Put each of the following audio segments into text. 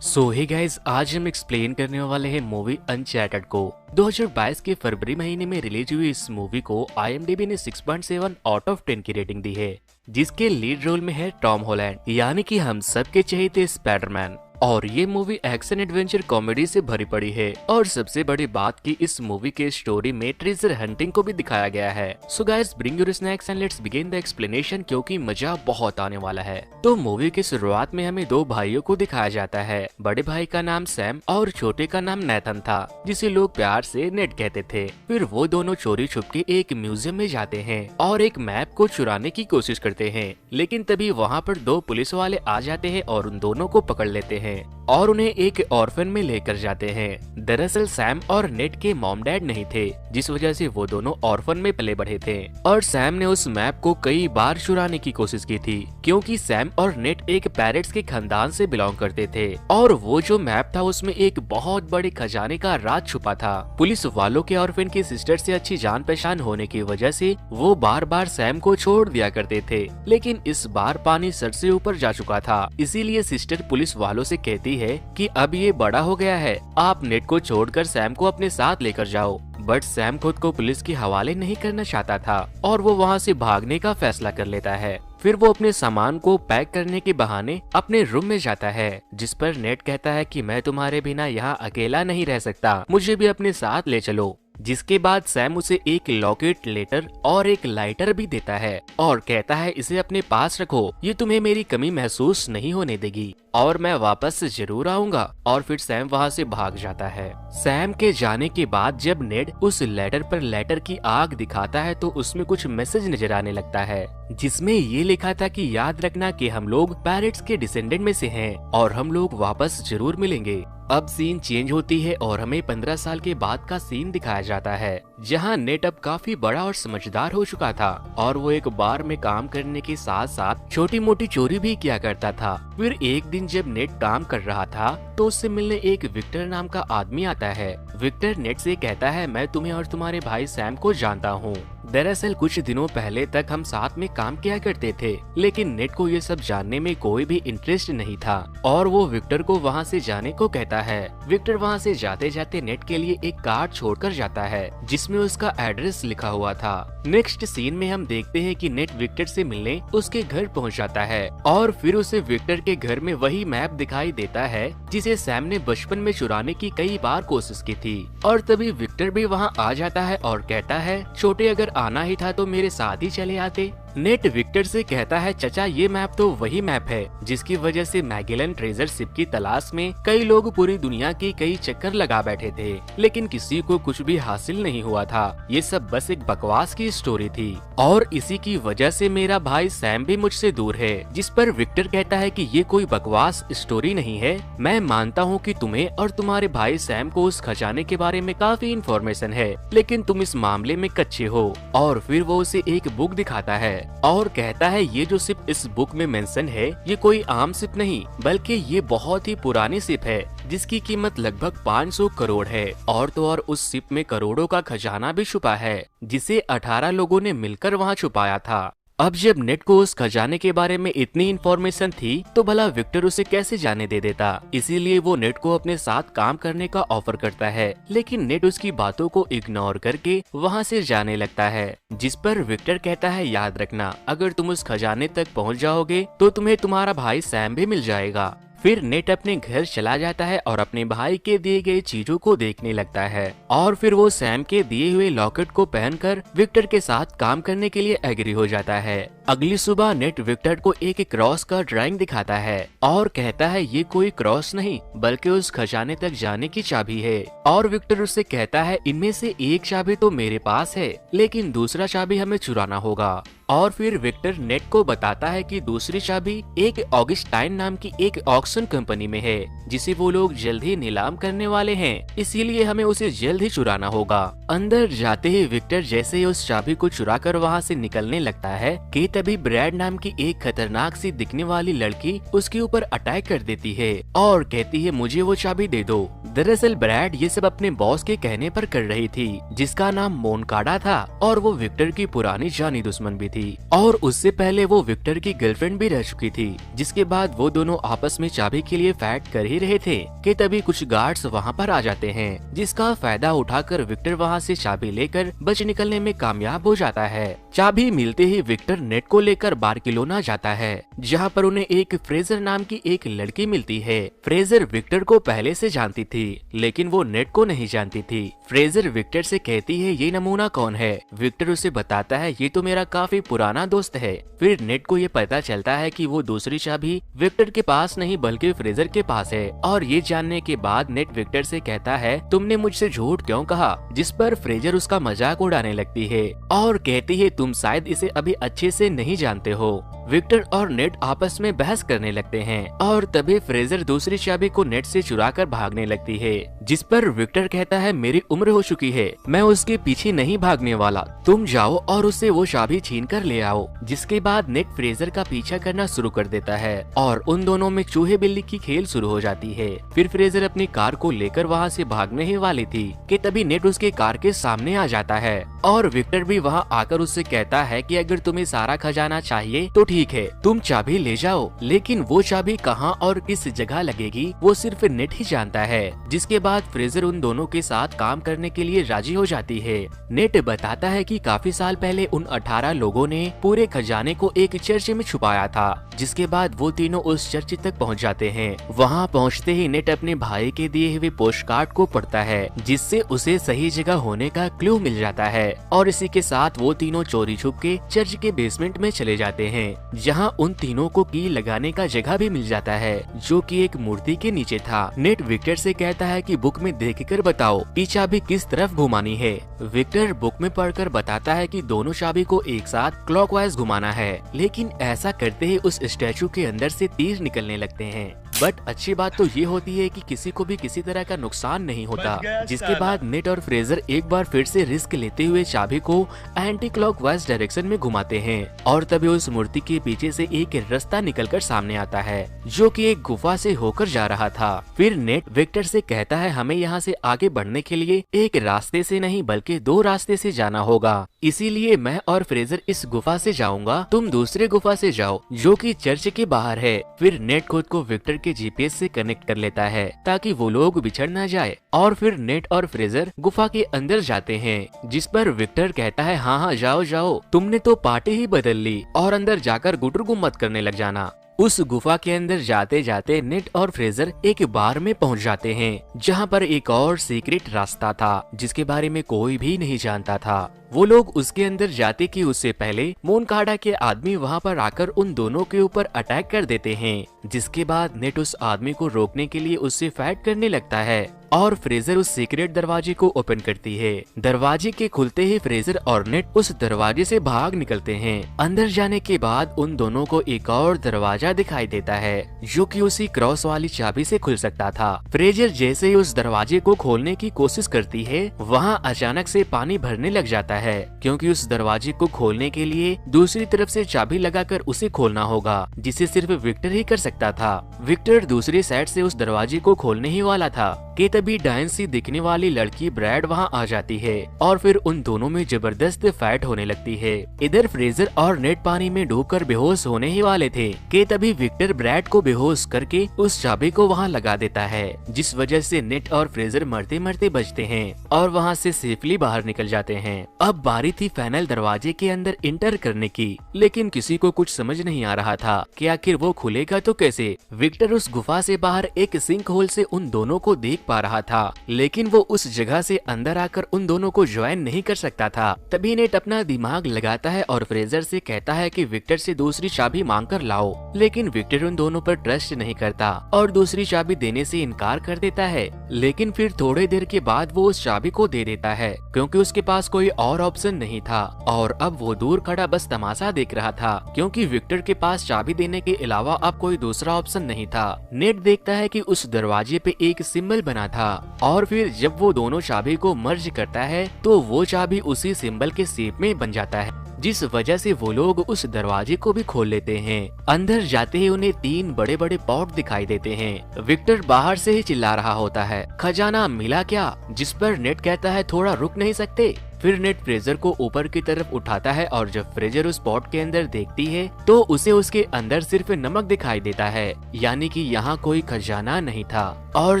सो hey guys, आज हम explain करने वाले हैं मूवी अनचैर्टेड को। 2022 के फरवरी महीने में रिलीज हुई इस मूवी को IMDb ने 6.7 आउट ऑफ 10 की रेटिंग दी है, जिसके लीड रोल में है टॉम हॉलैंड, यानी कि हम सबके चहेते स्पाइडरमैन। और ये मूवी एक्शन एडवेंचर कॉमेडी से भरी पड़ी है। और सबसे बड़ी बात की इस मूवी के स्टोरी में ट्रेजर हंटिंग को भी दिखाया गया है। So guys, bring your snacks and let's begin the explanation, क्योंकि मजा बहुत आने वाला है। तो मूवी की शुरुआत में हमें दो भाइयों को दिखाया जाता है। बड़े भाई का नाम सैम और छोटे का नाम नेथन था, जिसे लोग प्यार से नेड कहते थे। फिर वो दोनों चोरी छुपके एक म्यूजियम में जाते हैं और एक मैप को चुराने की कोशिश करते हैं, लेकिन तभी वहाँ पर दो पुलिस वाले आ जाते हैं और उन दोनों को पकड़ लेते हैं और उन्हें एक ऑर्फन में लेकर जाते हैं। दरअसल सैम और नेट के मॉम डैड नहीं थे, जिस वजह से वो दोनों ऑर्फन में पले बढ़े थे। और सैम ने उस मैप को कई बार चुराने की कोशिश की थी, क्योंकि सैम और नेट एक पैरेट्स के खानदान से बिलोंग करते थे और वो जो मैप था उसमें एक बहुत बड़े खजाने का राज छुपा था। पुलिस वालों के ऑर्फन की सिस्टर से अच्छी जान पहचान होने की वजह से वो बार बार सैम को छोड़ दिया करते थे, लेकिन इस बार पानी सर से ऊपर जा चुका था। इसीलिए सिस्टर पुलिस वालों से कहती है कि अब ये बड़ा हो गया है, आप नेट को छोड़कर सैम को अपने साथ लेकर जाओ। बट सैम खुद को पुलिस के हवाले नहीं करना चाहता था और वो वहाँ से भागने का फैसला कर लेता है। फिर वो अपने सामान को पैक करने के बहाने अपने रूम में जाता है, जिस पर नेट कहता है कि मैं तुम्हारे बिना यहाँ अकेला नहीं रह सकता, मुझे भी अपने साथ ले चलो। जिसके बाद सैम उसे एक लॉकेट, लेटर और एक लाइटर भी देता है और कहता है इसे अपने पास रखो, ये तुम्हें मेरी कमी महसूस नहीं होने देगी और मैं वापस जरूर आऊंगा। और फिर सैम वहाँ से भाग जाता है। सैम के जाने के बाद जब नेड उस लेटर पर लेटर की आग दिखाता है तो उसमें कुछ मैसेज नजर आने लगता है, जिसमें ये लिखा था कि याद रखना कि हम लोग पैरेट्स के डिसेंडेंट में से हैं और हम लोग वापस जरूर मिलेंगे। अब सीन चेंज होती है और हमें 15 साल के बाद का सीन दिखाया जाता है, जहां नेट अब काफी बड़ा और समझदार हो चुका था और वो एक बार में काम करने के साथ साथ छोटी मोटी चोरी भी किया करता था। फिर एक दिन जब नेट काम कर रहा था तो उससे मिलने एक विक्टर नाम का आदमी आता है। विक्टर नेट से कहता है मैं तुम्हें और तुम्हारे भाई सैम को जानता हूँ। दरअसल कुछ दिनों पहले तक हम साथ में काम किया करते थे, लेकिन नेट को ये सब जानने में कोई भी इंटरेस्ट नहीं था और वो विक्टर को वहाँ से जाने को कहता है। विक्टर वहाँ से जाते जाते नेट के लिए एक कार्ड छोड़कर जाता है, जिसमें उसका एड्रेस लिखा हुआ था। नेक्स्ट सीन में हम देखते हैं कि नेट विक्टर से मिलने उसके घर पहुँच जाता है और फिर उसे विक्टर के घर में वही मैप दिखाई देता है जिसे सैम ने बचपन में चुराने की कई बार कोशिश की थी। और तभी विक्टर भी वहाँ आ जाता है और कहता है छोटे, अगर आना ही था तो मेरे साथ ही चले आते। नेट विक्टर से कहता है चचा, ये मैप तो वही मैप है जिसकी वजह से मैगेलन ट्रेजर शिप की तलाश में कई लोग पूरी दुनिया की कई चक्कर लगा बैठे थे, लेकिन किसी को कुछ भी हासिल नहीं हुआ था। ये सब बस एक बकवास की स्टोरी थी और इसी की वजह से मेरा भाई सैम भी मुझसे दूर है। जिस पर विक्टर कहता है कि ये कोई बकवास स्टोरी नहीं है, मैं मानता हूँ कि तुम्हें और तुम्हारे भाई सैम को उस खजाने के बारे में काफी इन्फॉर्मेशन है, लेकिन तुम इस मामले में कच्चे हो। और फिर वो उसे एक बुक दिखाता है और कहता है ये जो शिप इस बुक में मेंशन है ये कोई आम शिप नहीं, बल्कि ये बहुत ही पुरानी शिप है जिसकी कीमत लगभग 500 करोड़ है। और तो और उस शिप में करोड़ों का खजाना भी छुपा है, जिसे 18 लोगों ने मिलकर वहाँ छुपाया था। अब जब नेट को उस खजाने के बारे में इतनी इन्फॉर्मेशन थी तो भला विक्टर उसे कैसे जाने दे देता। इसीलिए वो नेट को अपने साथ काम करने का ऑफर करता है, लेकिन नेट उसकी बातों को इग्नोर करके वहाँ से जाने लगता है। जिस पर विक्टर कहता है याद रखना, अगर तुम उस खजाने तक पहुँच जाओगे तो तुम्हें तुम्हारा भाई सैम भी मिल जाएगा। फिर नेट अपने घर चला जाता है और अपने भाई के दिए गए चीजों को देखने लगता है और फिर वो सैम के दिए हुए लॉकेट को पहनकर विक्टर के साथ काम करने के लिए एग्री हो जाता है। अगली सुबह नेट विक्टर को एक क्रॉस का ड्राइंग दिखाता है और कहता है ये कोई क्रॉस नहीं बल्कि उस खजाने तक जाने की चाबी है। और विक्टर उससे कहता है इनमें से एक चाबी तो मेरे पास है, लेकिन दूसरा चाबी हमें चुराना होगा। और फिर विक्टर नेट को बताता है कि दूसरी चाबी एक ऑगस्टाइन नाम की एक ऑक्शन कंपनी में है, जिसे वो लोग जल्द ही नीलाम करने वाले हैं, इसीलिए हमें उसे जल्द ही चुराना होगा। अंदर जाते ही विक्टर जैसे ही उस चाबी को चुराकर वहाँ से निकलने लगता है कि तभी ब्रैड नाम की एक खतरनाक सी दिखने वाली लड़की उसके ऊपर अटैक कर देती है और कहती है मुझे वो चाबी दे दो। दरअसल ब्रैड ये सब अपने बॉस के कहने पर कर रही थी, जिसका नाम मोनकाडा था और वो विक्टर की पुरानी जानी दुश्मन भी थी। थी और उससे पहले वो विक्टर की गर्लफ्रेंड भी रह चुकी थी। जिसके बाद वो दोनों आपस में चाबी के लिए फाइट कर ही रहे थे कि तभी कुछ गार्ड्स वहाँ पर आ जाते हैं, जिसका फायदा उठाकर विक्टर वहाँ से चाबी लेकर बच निकलने में कामयाब हो जाता है। चाबी मिलते ही विक्टर नेट को लेकर बार्सिलोना जाता है, जहाँ पर उन्हें एक फ्रेजर नाम की एक लड़की मिलती है। फ्रेजर विक्टर को पहले से जानती थी, लेकिन वो नेट को नहीं जानती थी। फ्रेजर विक्टर से कहती है ये नमूना कौन है। विक्टर उसे बताता है ये तो मेरा काफी पुराना दोस्त है। फिर नेट को ये पता चलता है कि वो दूसरी चाबी विक्टर के पास नहीं बल्कि फ्रेजर के पास है। और ये जानने के बाद नेट विक्टर से कहता है तुमने मुझसे झूठ क्यों कहा, जिस पर फ्रेजर उसका मजाक उड़ाने लगती है और कहती है तुम शायद इसे अभी अच्छे से नहीं जानते हो। विक्टर और नेट आपस में बहस करने लगते हैं और तभी फ्रेजर दूसरी चाबी को नेट से चुराकर भागने लगती है, जिस पर विक्टर कहता है मेरी उम्र हो चुकी है, मैं उसके पीछे नहीं भागने वाला, तुम जाओ और उससे वो चाबी छीन कर ले आओ। जिसके बाद नेट फ्रेजर का पीछा करना शुरू कर देता है और उन दोनों में चूहे बिल्ली की खेल शुरू हो जाती है। फिर फ्रेजर अपनी कार को लेकर वहाँ से भागने ही वाली थी कि तभी नेट उसके कार के सामने आ जाता है और विक्टर भी वहाँ आकर उससे कहता है कि अगर तुम्हें सारा खजाना चाहिए तो ठीक है, तुम चाबी ले जाओ, लेकिन वो चाबी कहाँ और किस जगह लगेगी वो सिर्फ नेट ही जानता है। जिसके बाद फ्रेजर उन दोनों के साथ काम करने के लिए राजी हो जाती है। नेट बताता है कि काफी साल पहले उन 18 लोगों ने पूरे खजाने को एक चर्च में छुपाया था। जिसके बाद वो तीनों उस चर्च तक पहुंच जाते हैं। वहां पहुंचते ही नेट अपने भाई के दिए हुए पोस्ट कार्ड को पढ़ता है, जिससे उसे सही जगह होने का क्लू मिल जाता है और इसी के साथ वो तीनों चोरी छुप के चर्च के बेसमेंट में चले जाते हैं, जहां उन तीनों को की लगाने का जगह भी मिल जाता है, जो कि एक मूर्ति के नीचे था। नेट विक्टर से कहता है कि बुक में देखकर बताओ कि चाबी किस तरफ घुमानी है। विक्टर बुक में पढ़कर बताता है कि दोनों चाबी को एक साथ क्लॉकवाइज घुमाना है, लेकिन ऐसा करते ही उस स्टैचू के अंदर से तीर निकलने लगते हैं। बट अच्छी बात तो ये होती है कि किसी को भी किसी तरह का नुकसान नहीं होता। जिसके बाद नेट और फ्रेजर एक बार फिर से रिस्क लेते हुए चाबी को एंटी क्लॉकवाइज डायरेक्शन में घुमाते हैं और तभी उस मूर्ति के पीछे से एक रास्ता निकलकर सामने आता है, जो कि एक गुफा से होकर जा रहा था। फिर नेट विक्टर से कहता है हमें यहाँ से आगे बढ़ने के लिए एक रास्ते से नहीं बल्कि 2 रास्ते से जाना होगा, इसीलिए मैं और फ्रेजर इस गुफा से जाऊंगा, तुम दूसरे गुफा से जाओ जो कि चर्च के बाहर है। फिर नेट खुद को विक्टर के जीपीएस से कनेक्ट कर लेता है ताकि वो लोग बिछड़ न जाए और फिर नेट और फ्रेजर गुफा के अंदर जाते हैं, जिस पर विक्टर कहता है हाँ जाओ जाओ, तुमने तो पार्टी ही बदल ली और अंदर जाकर गुटर गुम्मत करने लग जाना। उस गुफा के अंदर जाते जाते नेट और फ्रेजर एक बार में पहुंच जाते हैं, जहां पर एक और सीक्रेट रास्ता था जिसके बारे में कोई भी नहीं जानता था। वो लोग उसके अंदर जाते कि उससे पहले मोनकाडा के आदमी वहां पर आकर उन दोनों के ऊपर अटैक कर देते हैं। जिसके बाद नेट उस आदमी को रोकने के लिए उससे फाइट करने लगता है और फ्रेजर उस सीक्रेट दरवाजे को ओपन करती है। दरवाजे के खुलते ही फ्रेजर और नेट उस दरवाजे से भाग निकलते हैं। अंदर जाने के बाद उन दोनों को एक और दरवाजा दिखाई देता है, जो कि उसी क्रॉस वाली चाबी से खुल सकता था। फ्रेजर जैसे ही उस दरवाजे को खोलने की कोशिश करती है, वहाँ अचानक से पानी भरने लग जाता है, क्योंकि उस दरवाजे को खोलने के लिए दूसरी तरफ से चाबी लगाकर उसे खोलना होगा, जिसे सिर्फ विक्टर ही कर सकता था। विक्टर दूसरी साइड से उस दरवाजे को खोलने ही वाला था कि तभी डायन सी दिखने वाली लड़की ब्रैड वहाँ आ जाती है और फिर उन दोनों में जबरदस्त फाइट होने लगती है। इधर फ्रेजर और नेट पानी में डूबकर बेहोश होने ही वाले थे कि तभी विक्टर ब्रैड को बेहोश करके उस चाबी को वहाँ लगा देता है, जिस वजह से नेट और फ्रेजर मरते मरते बचते हैं और वहाँ से सेफली बाहर निकल जाते हैं। अब बारी थी फाइनल दरवाजे के अंदर इंटर करने की, लेकिन किसी को कुछ समझ नहीं आ रहा था कि आखिर वो खुलेगा तो कैसे। विक्टर उस गुफा से बाहर एक सिंक होल से उन दोनों को देख पा रहा था, लेकिन वो उस जगह से अंदर आकर उन दोनों को ज्वाइन नहीं कर सकता था। तभी नेट अपना दिमाग लगाता है और फ्रेजर से कहता है कि विक्टर से दूसरी चाबी मांग कर लाओ, लेकिन विक्टर उन दोनों पर ट्रस्ट नहीं करता और दूसरी चाबी देने से इनकार कर देता है। लेकिन फिर थोड़ी देर के बाद वो उस चाबी को दे देता है, क्योंकि उसके पास कोई और ऑप्शन नहीं था और अब वो दूर खड़ा बस तमाशा देख रहा था, क्योंकि विक्टर के पास चाबी देने के अलावा अब कोई दूसरा ऑप्शन नहीं था। नेट देखता है कि उस दरवाजे पे एक सिंबल बना था और फिर जब वो दोनों चाबी को मर्ज करता है तो वो चाबी उसी सिंबल के शेप में बन जाता है। जिस वजह से वो लोग उस दरवाजे को भी खोल लेते हैं। अंदर जाते ही उन्हें 3 बड़े बड़े पॉट दिखाई देते हैं। विक्टर बाहर से ही चिल्ला रहा होता है, खजाना मिला क्या? जिस पर नेट कहता है, थोड़ा रुक नहीं सकते? फिर नेट फ्रेजर को ऊपर की तरफ उठाता है और जब फ्रेजर उस पॉट के अंदर देखती है तो उसे उसके अंदर सिर्फ नमक दिखाई देता है, यानी कि यहाँ कोई खजाना नहीं था। और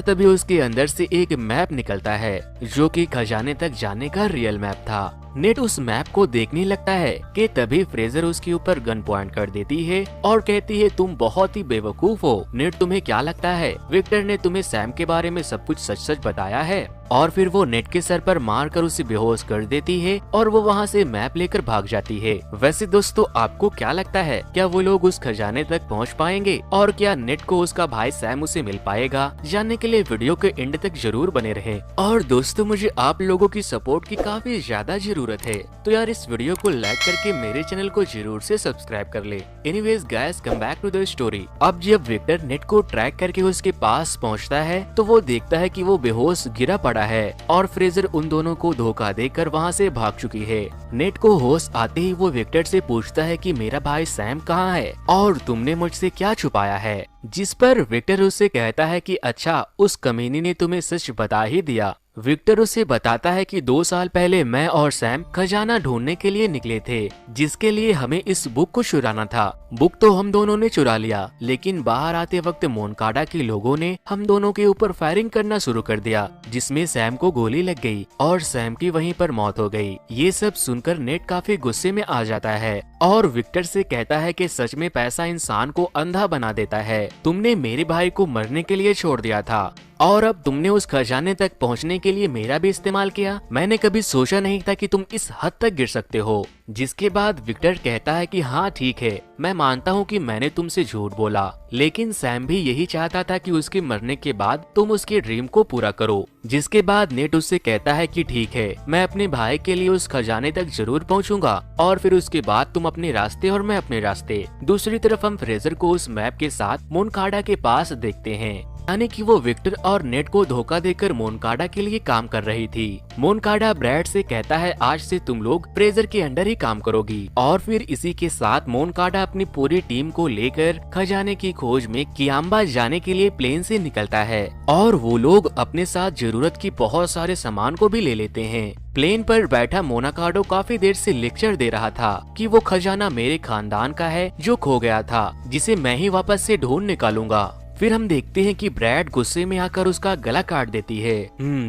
तभी उसके अंदर से एक मैप निकलता है जो कि खजाने तक जाने का रियल मैप था। नेट उस मैप को देखने लगता है कि तभी फ्रेजर उसके ऊपर गन पॉइंट कर देती है और कहती है, तुम बहुत ही बेवकूफ हो। नेट, तुम्हें क्या लगता है विक्टर ने तुम्हें सैम के बारे में सब कुछ सच सच बताया है? और फिर वो नेट के सर पर मार कर उसे बेहोश कर देती है और वो वहाँ से मैप लेकर भाग जाती है। वैसे दोस्तों, आपको क्या लगता है, क्या वो लोग उस खजाने तक पहुँच पाएंगे और क्या नेट को उसका भाई सैम उसे मिल पाएगा? जानने के लिए वीडियो के एंड तक जरूर बने रहे। और दोस्तों, मुझे आप लोगों की सपोर्ट की काफी ज्यादा जरूरत है, तो यार इस वीडियो को लाइक करके मेरे चैनल को जरूर से सब्सक्राइब कर ले। Anyways guys, come back to the story. अब जब विक्टर नेट को ट्रैक करके उसके पास पहुँचता है तो वो देखता है कि वो बेहोश गिरा पड़ा है और फ्रेजर उन दोनों को धोखा देकर वहाँ से भाग चुकी है। नेट को होश आते ही वो विक्टर से पूछता है कि मेरा भाई सैम कहाँ है और तुमने मुझसे क्या छुपाया है? जिस पर विक्टर उससे कहता है कि अच्छा, उस कमीनी ने तुम्हें सच बता ही दिया। विक्टर उसे बताता है कि 2 साल पहले मैं और सैम खजाना ढूंढने के लिए निकले थे, जिसके लिए हमें इस बुक को चुराना था। बुक तो हम दोनों ने चुरा लिया, लेकिन बाहर आते वक्त मोनकाडा के लोगों ने हम दोनों के ऊपर फायरिंग करना शुरू कर दिया, जिसमें सैम को गोली लग गई और सैम की वहीं पर मौत हो गई। ये सब सुनकर नेट काफी गुस्से में आ जाता है और विक्टर से कहता है कि सच में पैसा इंसान को अंधा बना देता है। तुमने मेरे भाई को मरने के लिए छोड़ दिया था और अब तुमने उस खजाने तक पहुंचने के लिए मेरा भी इस्तेमाल किया। मैंने कभी सोचा नहीं था कि तुम इस हद तक गिर सकते हो। जिसके बाद विक्टर कहता है कि हाँ ठीक है, मैं मानता हूँ कि मैंने तुमसे झूठ बोला, लेकिन सैम भी यही चाहता था कि उसके मरने के बाद तुम उसके ड्रीम को पूरा करो। जिसके बाद नेट उससे कहता है कि ठीक है, मैं अपने भाई के लिए उस खजाने तक जरूर पहुँचूंगा और फिर उसके बाद तुम अपने रास्ते और मैं अपने रास्ते। दूसरी तरफ हम फ्रेजर को उस मैप के साथ मोनकाडा के पास देखते हैं, यानी कि वो विक्टर और नेट को धोखा देकर मोनकाडा के लिए काम कर रही थी। मोनकाडा ब्रैड से कहता है, आज से तुम लोग फ्रेजर के अंडर ही काम करोगी। और फिर इसी के साथ मोनकाडा अपनी पूरी टीम को लेकर खजाने की खोज में कियाम्बा जाने के लिए प्लेन से निकलता है और वो लोग अपने साथ जरूरत की बहुत सारे सामान को भी ले लेते हैं। प्लेन पर बैठा मोनाकाडो काफी देर से लेक्चर दे रहा था कि वो खजाना मेरे खानदान का है जो खो गया था, जिसे मैं ही वापस से ढूंढ निकालूंगा। फिर हम देखते हैं कि ब्रैड गुस्से में आकर उसका गला काट देती है।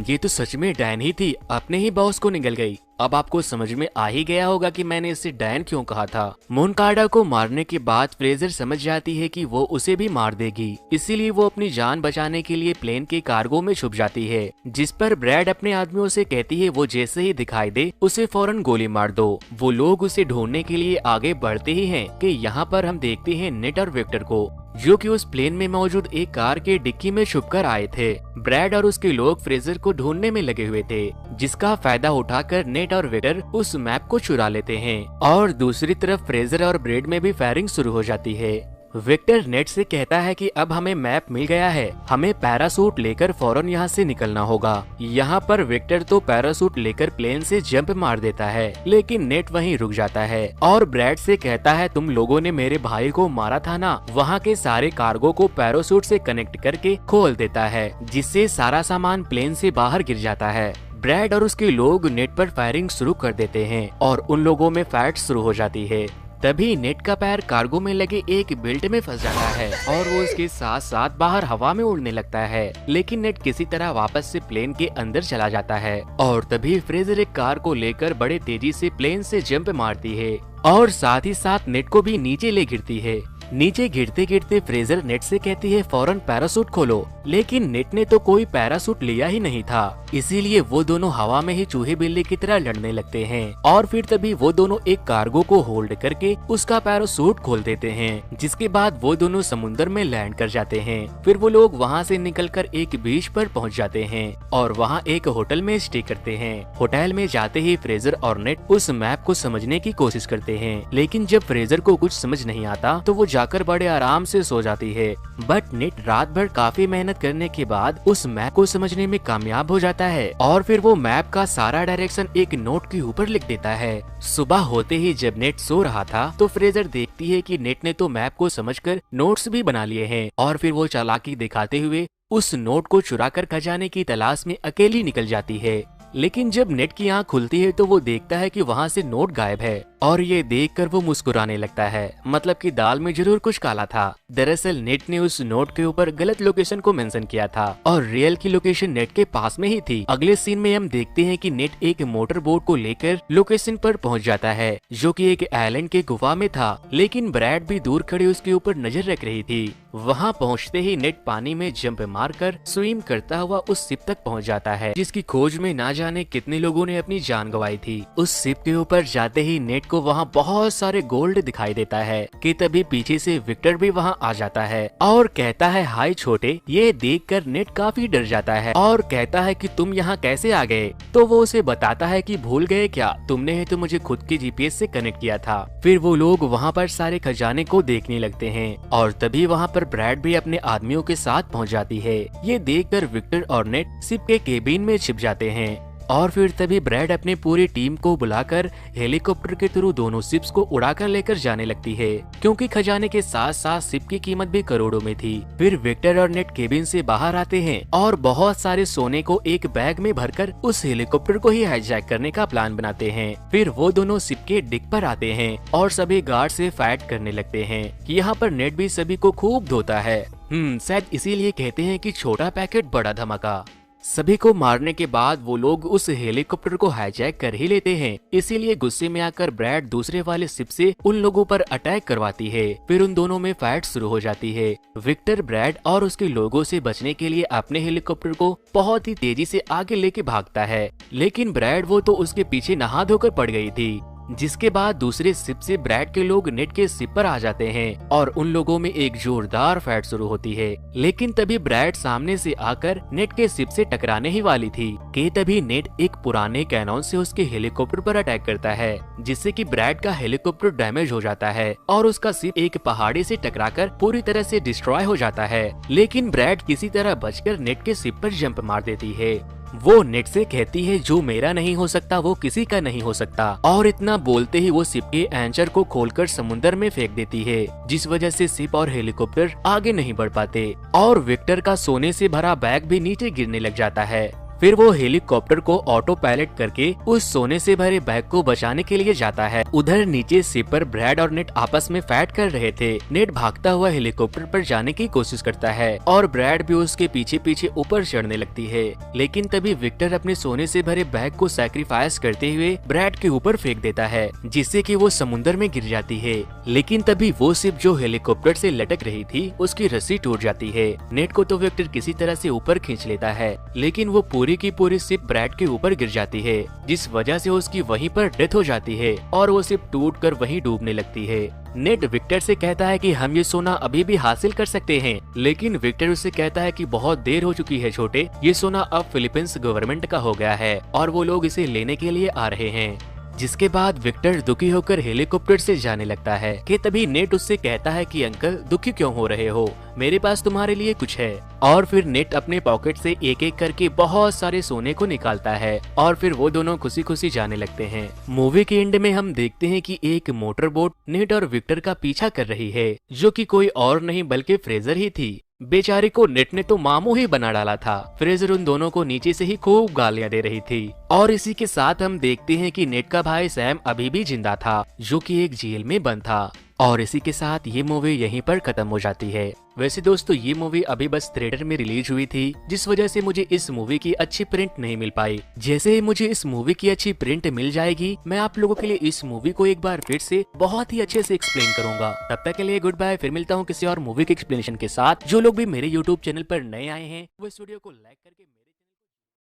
ये तो सच में डैन ही थी, अपने ही बॉस को निगल गई। अब आपको समझ में आ ही गया होगा कि मैंने इसे डैन क्यों कहा था। मोनकाडा को मारने के बाद फ्रेजर समझ जाती है कि वो उसे भी मार देगी, इसीलिए वो अपनी जान बचाने के लिए प्लेन के कार्गो में छुप जाती है। जिस पर ब्रैड अपने आदमियों से कहती है वो जैसे ही दिखाई दे उसे फौरन गोली मार दो। वो लोग उसे ढूंढने के लिए आगे बढ़ते ही हैं कि यहाँ पर हम देखते हैं नेट और विक्टर को, जो कि उस प्लेन में मौजूद एक कार के डिक्की में छुपकर आए थे। ब्रैड और उसके लोग फ्रेजर को ढूंढने में लगे हुए थे, जिसका फायदा उठाकर नेट और विक्टर उस मैप को चुरा लेते हैं और दूसरी तरफ फ्रेजर और ब्रैड में भी फायरिंग शुरू हो जाती है। विक्टर नेट से कहता है कि अब हमें मैप मिल गया है, हमें पैरासूट लेकर फौरन यहाँ से निकलना होगा। यहाँ पर विक्टर तो पैरासूट लेकर प्लेन से जंप मार देता है, लेकिन नेट वहीं रुक जाता है और ब्रैड से कहता है, तुम लोगों ने मेरे भाई को मारा था ना। वहाँ के सारे कार्गो को पैरासूट से कनेक्ट करके खोल देता है, जिससे सारा सामान प्लेन से बाहर गिर जाता है। ब्रैड और उसके लोग नेट पर फायरिंग शुरू कर देते हैं और उन लोगों में फाइट शुरू हो जाती है। तभी नेट का पैर कार्गो में लगे एक बेल्ट में फंस जाता है और वो उसके साथ साथ बाहर हवा में उड़ने लगता है, लेकिन नेट किसी तरह वापस से प्लेन के अंदर चला जाता है और तभी फ्रेजर एक कार को लेकर बड़े तेजी से प्लेन से जंप मारती है और साथ ही साथ नेट को भी नीचे ले गिरती है। नीचे गिरते गिरते फ्रेजर नेट से कहती है फौरन पैरासूट खोलो, लेकिन नेट ने तो कोई पैरासूट लिया ही नहीं था, इसीलिए वो दोनों हवा में ही चूहे बिल्ली की तरह लड़ने लगते हैं और फिर तभी वो दोनों एक कार्गो को होल्ड करके उसका पैरासूट खोल देते हैं, जिसके बाद वो दोनों समुद्र में लैंड कर जाते हैं। फिर वो लोग वहाँ से निकलकर एक बीच पर पहुँच जाते हैं और वहाँ एक होटल में स्टे करते हैं। होटल में जाते ही फ्रेजर और नेट उस मैप को समझने की कोशिश करते हैं, लेकिन जब फ्रेजर को कुछ समझ नहीं आता तो वो जाकर बड़े आराम से सो जाती है। बट नेट रात भर काफी मेहनत करने के बाद उस मैप को समझने में कामयाब हो जाता है और फिर वो मैप का सारा डायरेक्शन एक नोट के ऊपर लिख देता है। सुबह होते ही जब नेट सो रहा था तो फ्रेजर देखती है कि नेट ने तो मैप को समझकर नोट्स भी बना लिए हैं और फिर वो चालाकी दिखाते हुए उस नोट को चुराकर खजाने की तलाश में अकेली निकल जाती है। लेकिन जब नेट की आंख खुलती है तो वो देखता है कि वहाँ से नोट गायब है और ये देखकर वो मुस्कुराने लगता है, मतलब कि दाल में जरूर कुछ काला था। दरअसल नेट ने उस नोट के ऊपर गलत लोकेशन को मेंशन किया था और रियल की लोकेशन नेट के पास में ही थी। अगले सीन में हम देखते हैं कि नेट एक मोटर बोट को लेकर लोकेशन पर पहुंच जाता है जो कि एक आइलैंड के गुफा में था, लेकिन ब्रैड भी दूर खड़े उसके ऊपर नजर रख रही थी। वहाँ पहुँचते ही नेट पानी में जंप मारकर स्विम करता हुआ उस शिप तक पहुँच जाता है जिसकी खोज में ना जाने कितने लोगों ने अपनी जान गंवाई थी। उस शिप के ऊपर जाते ही नेट को वहाँ बहुत सारे गोल्ड दिखाई देता है कि तभी पीछे से विक्टर भी वहाँ आ जाता है और कहता है हाय छोटे। ये देखकर नेट काफी डर जाता है और कहता है कि तुम यहाँ कैसे आ गए। तो वो उसे बताता है कि भूल गए क्या, तुमने ही तो मुझे खुद के जीपीएस से कनेक्ट किया था। फिर वो लोग वहाँ पर सारे खजाने को देखने लगते हैं और तभी वहाँ पर ब्रैड भी अपने आदमियों के साथ पहुँच जाती है। ये देखकर विक्टर और नेट शिप के केबिन में छिप जाते हैं और फिर तभी ब्रैड अपनी पूरी टीम को बुलाकर हेलीकॉप्टर के थ्रू दोनों शिप्स को उड़ाकर लेकर जाने लगती है क्योंकि खजाने के साथ साथ शिप की कीमत भी करोड़ों में थी। फिर विक्टर और नेट केबिन से बाहर आते हैं और बहुत सारे सोने को एक बैग में भरकर उस हेलीकॉप्टर को ही हाईजैक करने का प्लान बनाते हैं। फिर वो दोनों शिप के डिक पर आते हैं और सभी गार्ड से फाइट करने लगते हैं। यहाँ पर नेट भी सभी को खूब धोता है। शायद इसीलिए कहते हैं कि छोटा पैकेट बड़ा धमाका। सभी को मारने के बाद वो लोग उस हेलीकॉप्टर को हाईजैक कर ही लेते हैं। इसीलिए गुस्से में आकर ब्रैड दूसरे वाले शिप से उन लोगों पर अटैक करवाती है। फिर उन दोनों में फाइट शुरू हो जाती है। विक्टर ब्रैड और उसके लोगों से बचने के लिए अपने हेलीकॉप्टर को बहुत ही तेजी से आगे लेके भागता है, लेकिन ब्रैड वो तो उसके पीछे नहा धोकर पड़ गई थी। जिसके बाद दूसरे शिप से ब्रैड के लोग नेट के शिप पर आ जाते हैं और उन लोगों में एक जोरदार फाइट शुरू होती है। लेकिन तभी ब्रैड सामने से आकर नेट के शिप से टकराने ही वाली थी कि तभी नेट एक पुराने कैनन से उसके हेलीकॉप्टर पर अटैक करता है जिससे कि ब्रैड का हेलीकॉप्टर डैमेज हो जाता है और उसका शिप एक पहाड़ी से टकराकर पूरी तरह से डिस्ट्रॉय हो जाता है। लेकिन ब्रैड किसी तरह बचकर नेट के शिप पर जंप मार देती है। वो नेट से कहती है जो मेरा नहीं हो सकता वो किसी का नहीं हो सकता और इतना बोलते ही वो शिप के एंचर को खोलकर समुद्र में फेंक देती है जिस वजह से शिप और हेलीकॉप्टर आगे नहीं बढ़ पाते और विक्टर का सोने से भरा बैग भी नीचे गिरने लग जाता है। फिर वो हेलीकॉप्टर को ऑटो पायलट करके उस सोने से भरे बैग को बचाने के लिए जाता है। उधर नीचे शिप पर ब्रैड और नेट आपस में फाइट कर रहे थे। नेट भागता हुआ हेलीकॉप्टर पर जाने की कोशिश करता है और ब्रैड भी उसके पीछे पीछे ऊपर चढ़ने लगती है, लेकिन तभी विक्टर अपने सोने से भरे बैग को सैक्रिफाइस करते हुए ब्रैड के ऊपर फेंक देता है जिससे कि वो समुद्र में गिर जाती है। लेकिन तभी वो शिप जो हेलीकॉप्टर से लटक रही थी उसकी रस्सी टूट जाती है। नेट को तो विक्टर किसी तरह से ऊपर खींच लेता है, लेकिन वो पूरी की पूरी शिप ब्रैड के ऊपर गिर जाती है जिस वजह से उसकी वहीं पर डेथ हो जाती है और वो शिप टूटकर वहीं डूबने लगती है। नेट विक्टर से कहता है कि हम ये सोना अभी भी हासिल कर सकते हैं, लेकिन विक्टर उससे कहता है कि बहुत देर हो चुकी है छोटे, ये सोना अब फिलीपींस गवर्नमेंट का हो गया है और वो लोग इसे लेने के लिए आ रहे हैं। जिसके बाद विक्टर दुखी होकर हेलीकॉप्टर से जाने लगता है कि तभी नेट उससे कहता है कि अंकल दुखी क्यों हो रहे हो, मेरे पास तुम्हारे लिए कुछ है। और फिर नेट अपने पॉकेट से एक एक करके बहुत सारे सोने को निकालता है और फिर वो दोनों खुशी खुशी जाने लगते हैं। मूवी के एंड में हम देखते हैं कि एक मोटर बोट नेट और विक्टर का पीछा कर रही है जो कि कोई और नहीं बल्कि फ्रेजर ही थी। बेचारी को नेट ने तो मामू ही बना डाला था। फ्रेजर उन दोनों को नीचे से ही खूब गालियां दे रही थी और इसी के साथ हम देखते हैं कि नेट का भाई सैम अभी भी जिंदा था जो कि एक जेल में बंद था। और इसी के साथ ये मूवी यहीं पर खत्म हो जाती है। वैसे दोस्तों ये मूवी अभी बस थिएटर में रिलीज हुई थी जिस वजह से मुझे इस मूवी की अच्छी प्रिंट नहीं मिल पाई। जैसे ही मुझे इस मूवी की अच्छी प्रिंट मिल जाएगी मैं आप लोगों के लिए इस मूवी को एक बार फिर से बहुत ही अच्छे से एक्सप्लेन करूंगा। तब तक के लिए गुड बाय, फिर मिलता हूँ किसी और मूवी के एक्सप्लेनेशन के साथ। जो लोग भी मेरे यूट्यूब चैनल पर नए आए हैं वो इस वीडियो को लाइक करके